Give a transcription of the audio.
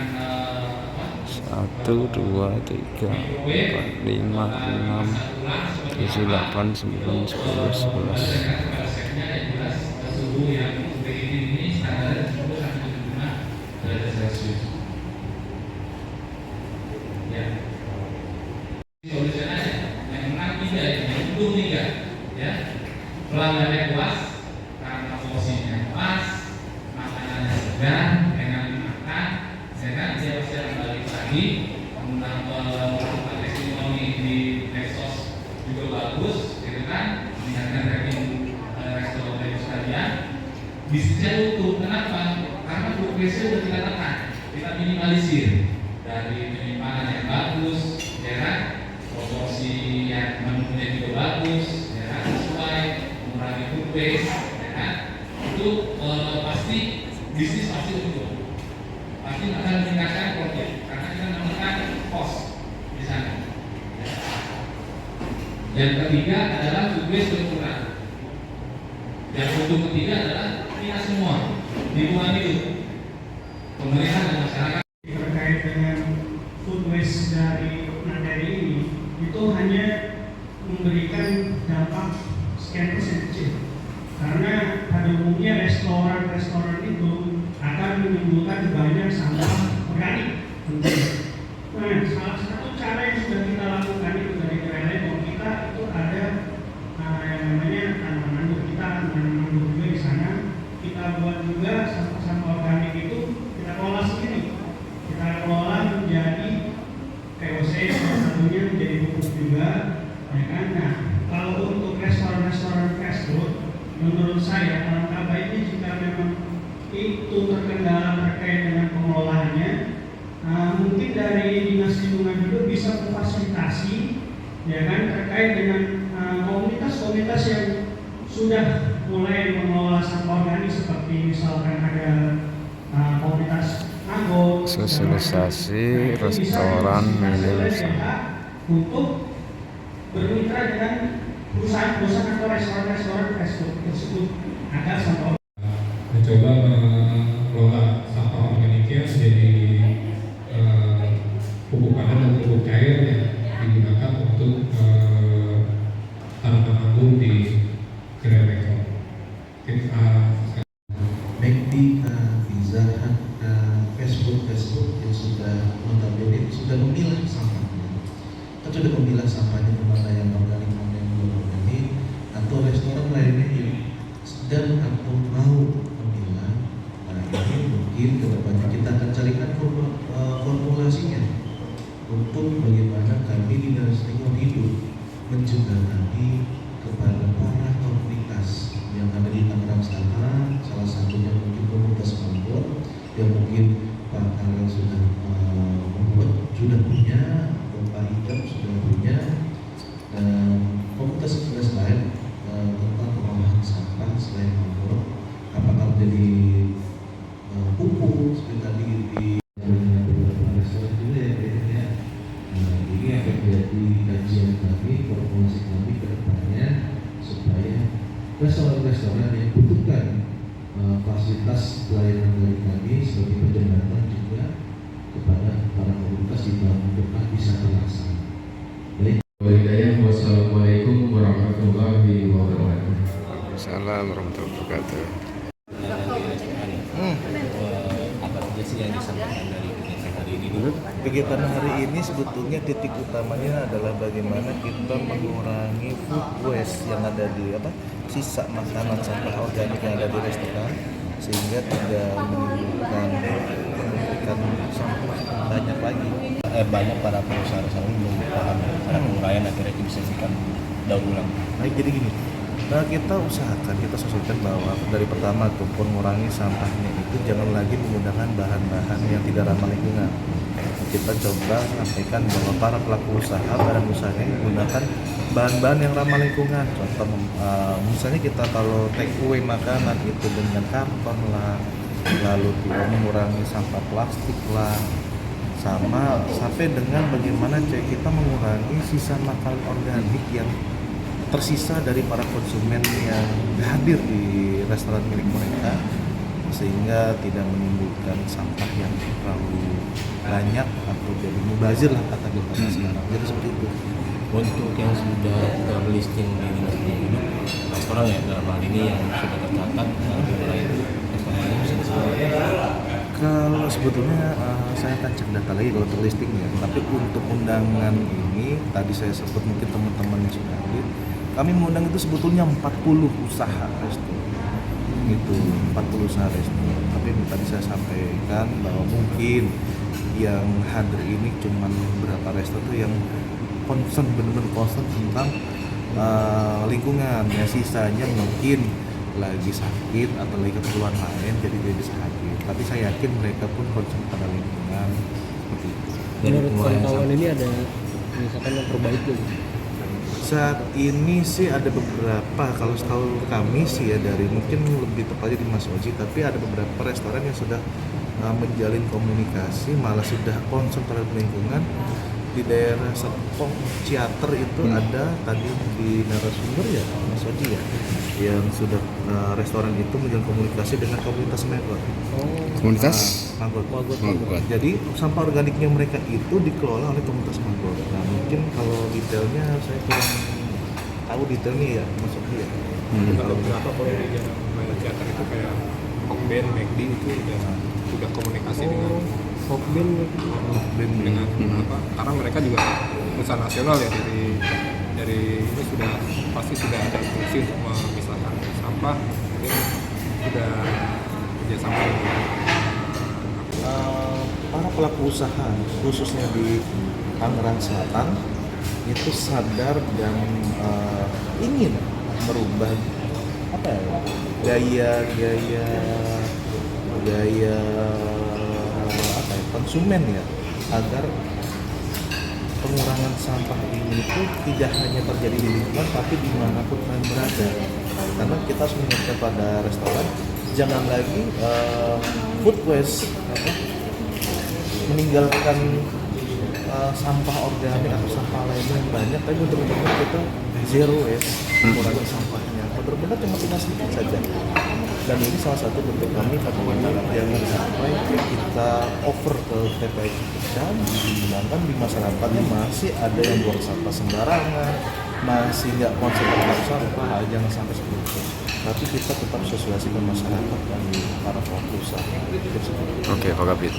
1, 2, 3, 4, 5, 6, 7, 8, 9, 10, 11. Pelanggannya puas karena porsinya pas, makanannya segar, dengan dimakan, saya dia pasti akan balik lagi. Melakukan testimoni di medsos juga bagus, gitu kan? Meningkatkan ranking restoran dari sekalian. Bisnisnya utuh, kenapa? Karena progresnya sudah kita tekan, kita minimalisir dari penyimpangan yang bagus, ya kan? Proporsi yang menunya juga bagus, ya kan? Sesuai mengurangi food waste, ya kan? Itu pasti bisnis pasti untung, pasti akan meningkatkan profit karena kita menekan cost di sana. Yang ketiga adalah food waste berkurang. Yang untuk ketiga adalah kita semua lingkungan hidup, pemerintah dan masyarakat. Terkait dengan food waste dari materi ini itu hanya memberikan dampak sekian persen kecil, karena pada umumnya restoran itu akan menimbulkan banyak sampah organik. Nah, salah satu cara yang sudah kita lakukan itu dari KLM kita itu ada yang namanya tanaman mangrove. Kita tanaman mangrove juga di sana. Kita buat juga sampah-sampah organik itu kita kelola sendiri. Kita kelola menjadi VOC, salah satunya menjadi pupuk juga, ya kan? Nah, kalau untuk restoran fast food, menurut saya alangkah baiknya jika memang itu terkendala terkait dengan pengelolaannya, mungkin dari dinas lingkungan hidup bisa memfasilitasi, ya kan, terkait dengan komunitas-komunitas yang sudah mulai mengelola sampah organik, seperti misalkan ada komunitas Nago, Sosialisasi restoran milik untuk bermitra dengan perusahaan-perusahaan atau restoran-restoran fast food tersebut agar sampah mencoba mengelola sampah organiknya menjadi pupuk padan dan pupuk cair yang digunakan untuk tanaman anggur di Gremeko. McD, Pizza Hut, fast food yang sudah notabene sudah memilah sampahnya. Kan sudah memilah sampahnya mana yang organik, mana yang belum organik, atau restoran lainnya yang sedang atau mau memilah. Nah, ini mungkin kedepannya kita akan carikan formulasinya untuk bagaimana kami di Dinas Lingkungan Hidup menjembatani kepada para komunitas yang ada di Tangerang Selatan, salah satunya mungkin komunitas Bogor yang mungkin Pak Karel sudah membuat, sudah punya, Pak Idam sudah punya, dan komunitas lain tentang pengolahan sampah selain Bogor, apakah menjadi pupuk seperti tadi di beberapa restoran juga ya. Nah, ini akan menjadi kajian kami, formulasi kami ke depannya supaya restoran-restoran yang butuhkan fasilitas pelayanan dari kami sebagai penjembatan juga kepada para komunitas di dalam depan bisa terlaksana. Baik. Wassalamualaikum warahmatullahi wabarakatuh. Assalamualaikum warahmatullahi wabarakatuh. Apa saja sih yang disampaikan dari kegiatan hari ini dulu? Kegiatan hari ini sebetulnya titik utamanya adalah bagaimana kita mengurangi food waste yang ada di sisa makanan sampah organik yang ada di restoran, sehingga tidak menimbulkan sampah banyak lagi. Banyak para pengusaha belum paham cara penguraian, akhirnya disaksikan daur ulang. Baik, jadi gini, kita usahakan, kita sosialisasikan bahwa dari pertama tuh mengurangi sampahnya itu jangan lagi menggunakan bahan-bahan yang tidak ramah lingkungan. Kita coba sampaikan bahwa para pelaku usaha, badan usahanya menggunakan bahan-bahan yang ramah lingkungan. Contoh, misalnya kita kalau take away makanan itu dengan karton lah, lalu mengurangi sampah plastik lah, sama sampai dengan bagaimana kita mengurangi sisa makanan organik yang tersisa dari para konsumen yang hadir di restoran milik mereka, sehingga tidak menimbulkan sampah yang terlalu banyak atau jadi mubazir lah kata kita sekarang. Jadi seperti itu. Untuk yang sudah terlisting di dinas lingkungan hidup restoran ya dalam hal ini yang sudah tercatat di wilayah itu restoran ini bisa disebut. Kalau sebetulnya saya akan cek data lagi kalau terlisting ya. Tapi untuk undangan ini tadi saya sebut mungkin teman-teman yang sudah hadir, kami mengundang itu sebetulnya 40 usaha resto. Gitu, 40 usaha resto. Tapi tadi saya sampaikan bahwa mungkin yang hadir ini cuman beberapa resto tuh yang concern, benar-benar concern tentang lingkungan. Ya sisanya mungkin lagi sakit atau lagi keperluan lain jadi dia bisa hadir. Tapi saya yakin mereka pun concern pada lingkungan seperti itu. Menurut pantauan ini ada misalkan yang terbaik gitu? Saat ini sih ada beberapa, kalau setahu kami sih ya dari mungkin lebih tepatnya di Mas Oji, tapi ada beberapa restoran yang sudah menjalin komunikasi, malah sudah concern terhadap lingkungan. Di daerah Serpong, Ciater itu ada tadi di narasumber ya Mas Oji ya, yang sudah restoran itu menjalin komunikasi dengan komunitas Maggot. Komunitas Maggot. Maggot. Jadi sampah organiknya mereka itu dikelola oleh komunitas Maggot. Nah mungkin kalau detailnya saya kurang tahu detailnya ya Mas Oji ya. Kalau beberapa kalau di jalan teater itu kayak Hokben, McD itu udah komunikasi dengan Hokben dengan apa? Karena mereka juga perusahaan nasional ya dari ini pasti sudah ada instruksi untuk memisahkan sampah, mungkin sudah kerjasama dengan para pelaku usaha khususnya di Tangerang Selatan itu sadar dan ingin merubah apa ya gaya apa ya, konsumen ya, agar pengurangan sampah ini itu tidak hanya terjadi di lingkungan tapi dimanapun kalian berada. Karena kita harus mengingatkan pada restoran jangan lagi food waste meninggalkan sampah organik atau sampah lainnya yang banyak, tapi benar-benar kita zero waste, mengurangi sampahnya, benar-benar cuma tinggal sedikit saja. Dan ini salah satu bentuk kami bagaimana jangan sampai kita over ke TPS dan digunakan di masyarakatnya masih ada yang buang sampah sembarangan, masih nggak konsen terhadap sampah, jangan sampai seperti itu. Tapi kita tetap sosialisasi ke masyarakat dan para pelaku usaha. Oke, Pak Kabit.